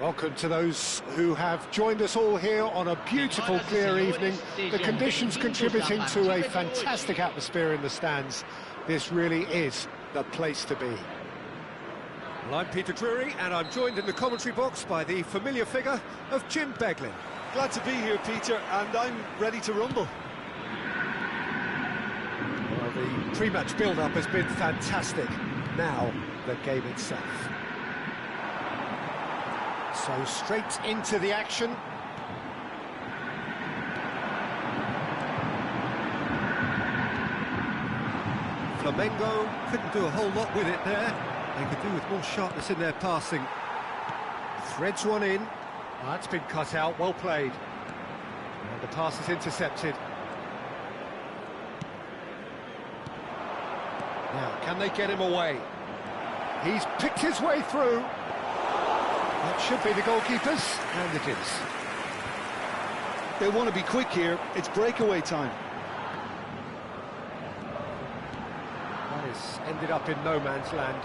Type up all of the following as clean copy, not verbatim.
Welcome to those who have joined us all here on a beautiful, clear evening. The conditions contributing to a fantastic atmosphere in the stands. This really is the place to be. Well, I'm Peter Drury, and I'm joined in the commentary box by the familiar figure of Jim Beglin. Glad to be here, Peter, and I'm ready to rumble. Well, the pre-match build-up has been fantastic. Now, the game itself. So straight into the action. Flamengo couldn't do a whole lot with it there. They could do with more sharpness in their passing. Threads one in. That's been cut out, well played. And the pass is intercepted. Now, can they get him away? He's picked his way through. That should be the goalkeepers, and it is. They want to be quick here. It's breakaway time. That has ended up in no man's land.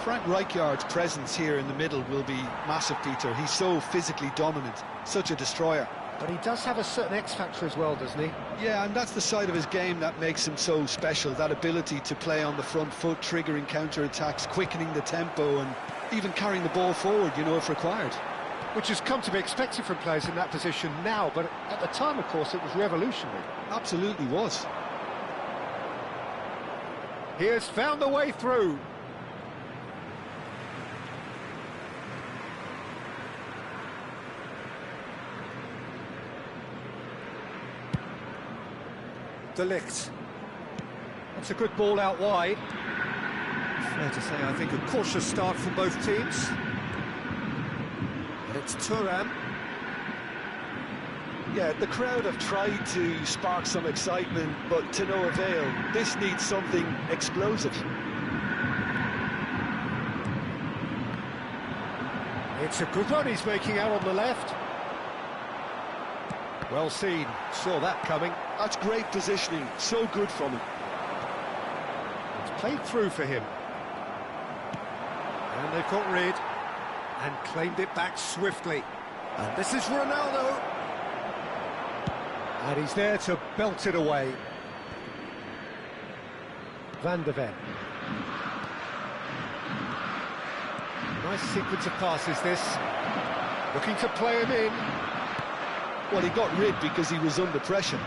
Frank Rijkaard's presence here in the middle will be massive, Peter. He's so physically dominant, such a destroyer. But he does have a certain X-factor as well, doesn't he? Yeah, and that's the side of his game that makes him so special, that ability to play on the front foot, triggering counter-attacks, quickening the tempo, and even carrying the ball forward, you know, if required. Which has come to be expected from players in that position now, but at the time, of course, it was revolutionary. Absolutely was. He has found a way through. De Ligt. That's a good ball out wide. Fair to say, I think, a cautious start from both teams. But it's Thuram. Yeah, the crowd have tried to spark some excitement, but to no avail. This needs something explosive. It's a good run he's making out on the left. Well seen, saw that coming. That's great positioning, so good from him. It's played through for him. And they've got rid and claimed it back swiftly. And this is Ronaldo. And he's there to belt it away. Van de Ven. Nice sequence of passes this. Looking to play him in. Well, he got rid because he was under pressure.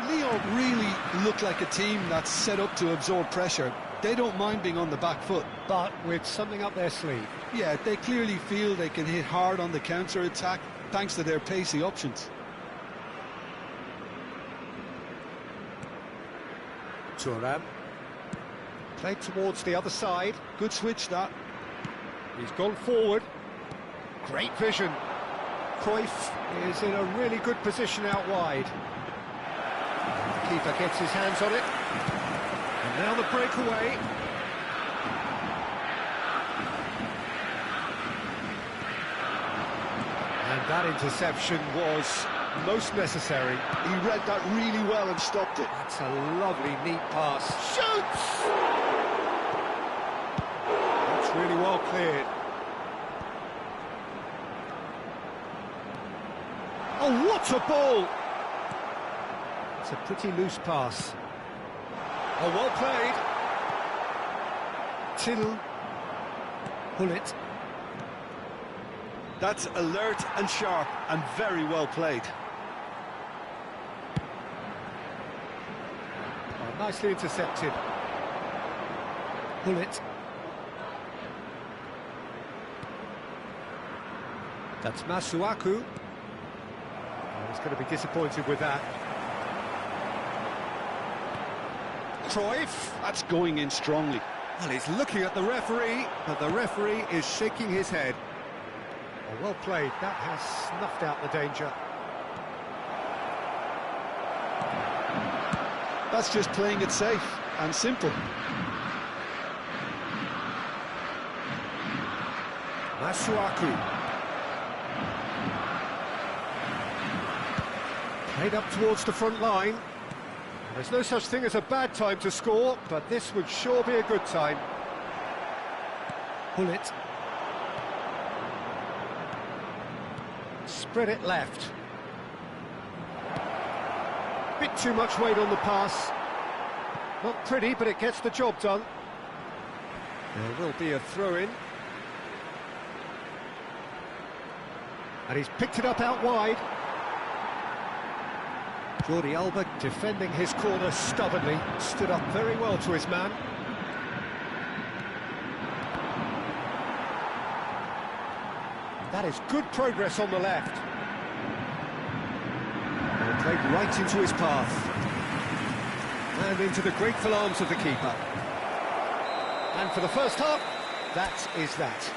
Lyon really look like a team that's set up to absorb pressure. They don't mind being on the back foot. But with something up their sleeve. Yeah, they clearly feel they can hit hard on the counter-attack thanks to their pacey options. Thuram. Played towards the other side. Good switch, that. He's gone forward. Great vision. Cruyff is in a really good position out wide. The keeper gets his hands on it. And now the breakaway. And that interception was most necessary. He read that really well and stopped it. That's a lovely, neat pass. Shoots! That's really well cleared. Oh, what a ball! It's a pretty loose pass. Oh, well played. Till. Bullet. That's alert and sharp and very well played. Oh, nicely intercepted. Bullet. That's Masuaku. He's going to be disappointed with that. Cruyff. That's going in strongly. Well, he's looking at the referee, but the referee is shaking his head. Oh, well played. That has snuffed out the danger. That's just playing it safe and simple. Masuaku. Played up towards the front line. There's no such thing as a bad time to score, but this would sure be a good time. Pull it. Spread it left. Bit too much weight on the pass. Not pretty, but it gets the job done. There will be a throw-in. And he's picked it up out wide. Jordi Alba defending his corner stubbornly. Stood up very well to his man. That is good progress on the left. And played right into his path. And into the grateful arms of the keeper. And for the first half, that is that.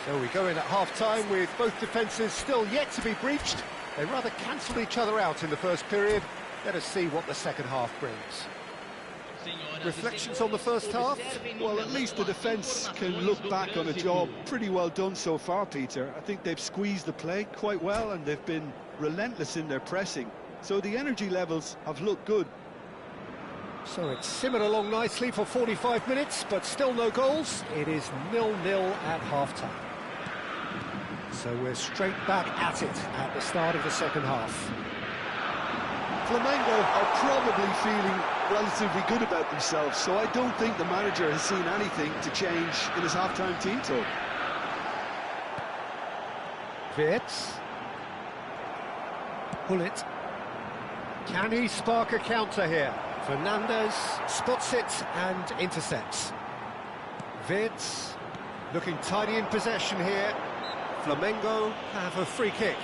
So we go in at half-time with both defences still yet to be breached. They rather cancelled each other out in the first period. Let us see what the second half brings. Reflections on the first half? Well, at least the defence can look back on a job pretty well done so far, Peter. I think they've squeezed the play quite well and they've been relentless in their pressing. So the energy levels have looked good. So it's simmered along nicely for 45 minutes, but still no goals. It is 0-0 at half-time. So we're straight back at it at the start of the second half. Flamengo are probably feeling relatively good about themselves, so I don't think the manager has seen anything to change in his half-time team talk. Wirtz. Pull it. Can he spark a counter here? Fernandez spots it and intercepts. Wirtz looking tidy in possession here. Flamengo have a free kick.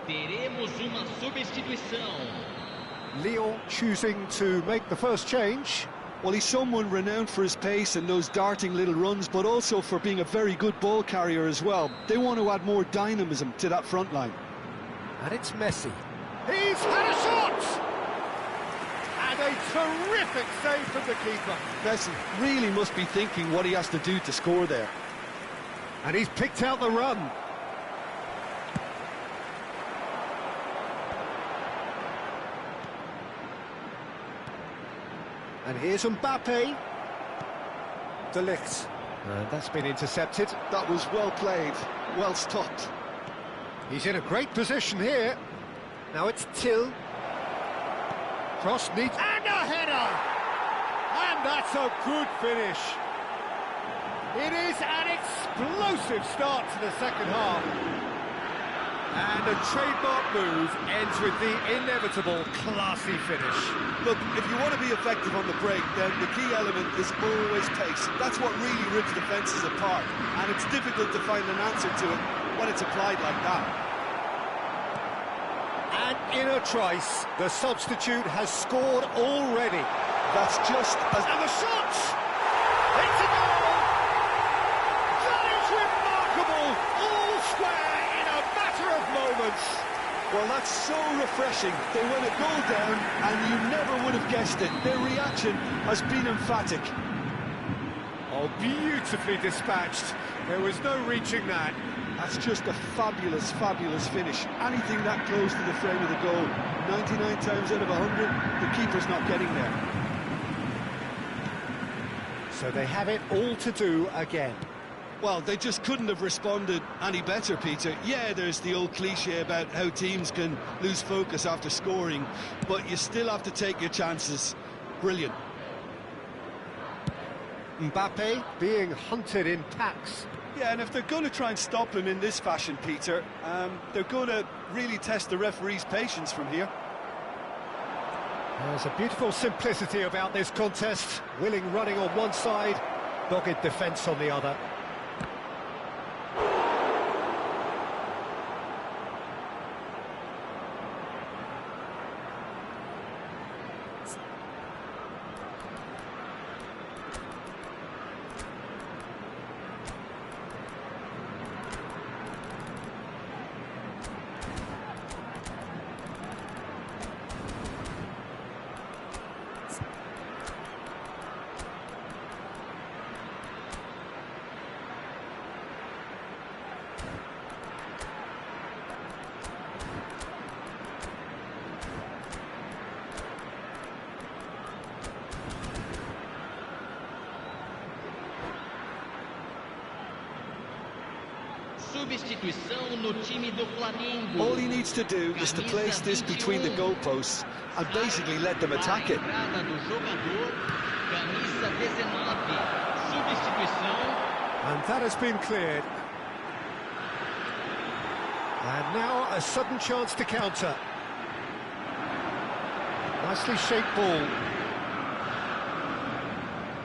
Teremos uma substituição. Lyon choosing to make the first change. Well, he's someone renowned for his pace and those darting little runs, but also for being a very good ball carrier as well. They want to add more dynamism to that front line. And it's Messi. He's had a shot! And a terrific save from the keeper. Messi really must be thinking what he has to do to score there. And he's picked out the run. And here's Mbappe. De Ligt. And that's been intercepted. That was well played, well stopped. He's in a great position here. Now it's Till. Cross needs... And a header! And that's a good finish. It is an explosive start to the second half. And a trademark move ends with the inevitable classy finish. Look, if you want to be effective on the break, then the key element is always pace. That's what really rips defences apart, and it's difficult to find an answer to it when it's applied like that. And in a trice, the substitute has scored already. That's just as... And the shot! It's a goal! That is remarkable! All square in a matter of moments. Well, that's so refreshing. They went a goal down, and you never would have guessed it. Their reaction has been emphatic. Oh, beautifully dispatched. There was no reaching that. That's just a fabulous, fabulous finish. Anything that close to the frame of the goal, 99 times out of 100, the keeper's not getting there. So they have it all to do again. Well, they just couldn't have responded any better, Peter. Yeah, there's the old cliche about how teams can lose focus after scoring, but you still have to take your chances. Brilliant. Mbappe being hunted in packs. Yeah, and if they're going to try and stop him in this fashion, Peter, they're going to really test the referee's patience from here. There's a beautiful simplicity about this contest. Willing running on one side, dogged defence on the other. substituição no time do Flamengo. All he needs to do is to place this between the goalposts and basically let them attack it. Entrada do jogador, camisa 19, substituição. And that has been cleared. And now a sudden chance to counter. Nicely shaped ball.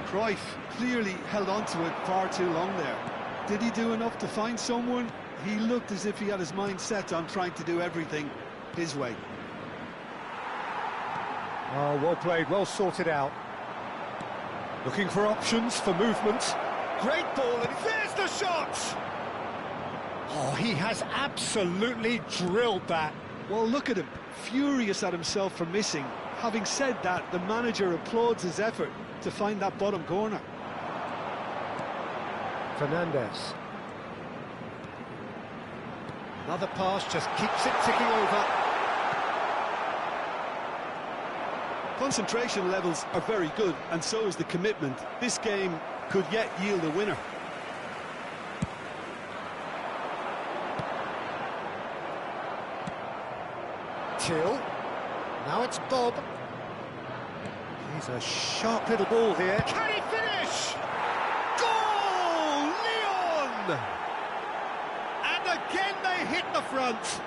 Cruyff clearly held on to it far too long there. Did he do enough to find someone? He looked as if he had his mind set on trying to do everything his way. Oh, well played, well sorted out. Looking for options, for movement. Great ball, and there's the shot! Oh, he has absolutely drilled that. Well, look at him, furious at himself for missing. Having said that, the manager applauds his effort to find that bottom corner. Fernandez. Another pass, just keeps it ticking over. Concentration levels are very good, and so is the commitment. This game could yet yield a winner. Till. Now it's Bob. He's a sharp little ball here. Can he finish? Goal! Leon! And again they hit the front.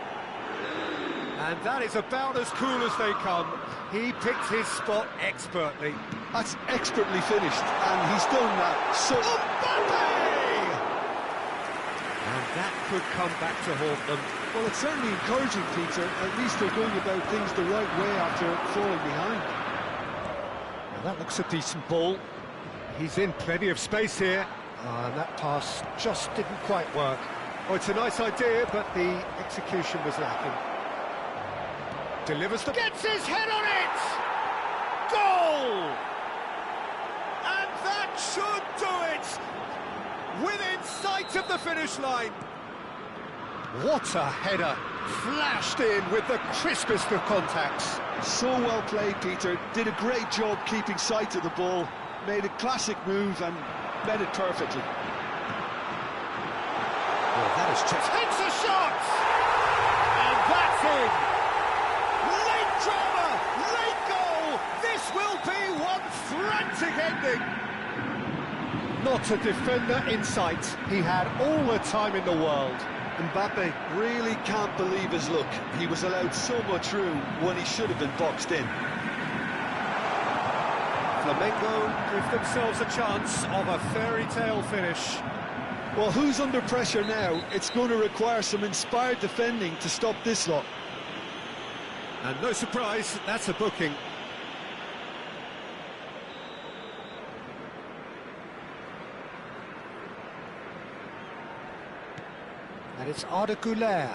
And that is about as cool as they come. He picked his spot expertly. That's expertly finished, and he's done that so... Mbappe! And that could come back to haunt them. Well, it's certainly encouraging, Peter. At least they're going about things the right way after falling behind. Now that looks a decent ball. He's in plenty of space here. And that pass just didn't quite work. Oh, it's a nice idea, but the execution was lacking. Delivers the... Gets his head on it! Goal! And that should do it! Within sight of the finish line. What a header! Flashed in with the crispest of contacts. So well played, Peter. Did a great job keeping sight of the ball. Made a classic move and met it perfectly. Well, that is just... Takes a shot! And that's in! Late drama! Late goal! This will be one frantic ending! Not a defender in sight. He had all the time in the world. Mbappe really can't believe his luck. He was allowed so much room when he should have been boxed in. Flamengo give themselves a chance of a fairy tale finish. Well, who's under pressure now? It's going to require some inspired defending to stop this lot. And no surprise, that's a booking. And it's Arda Güler.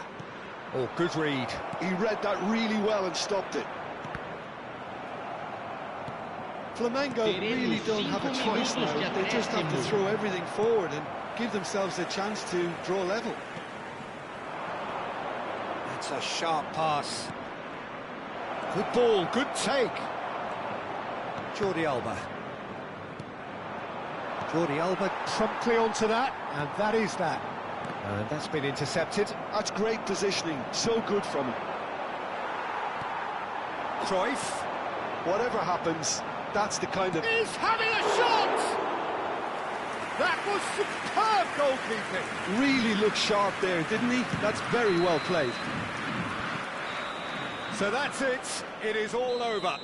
Oh, good read. He read that really well and stopped it. Flamengo really don't have a choice now. They just have to throw everything forward and give themselves a chance to draw level. That's a sharp pass. Good ball, good take. Jordi Alba. Jordi Alba promptly onto that, and that is that. And that's been intercepted. That's great positioning, so good from him. Cruyff. Whatever happens, that's the kind of... He's having a shot! That was superb goalkeeping. Really looked sharp there, didn't he? That's very well played. So that's it. It is all over.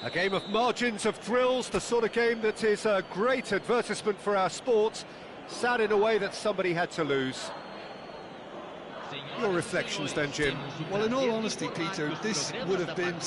A game of margins, of thrills, the sort of game that is a great advertisement for our sport. Sad in a way that somebody had to lose. Your reflections then, Jim? Well, in all honesty, Peter, this would have been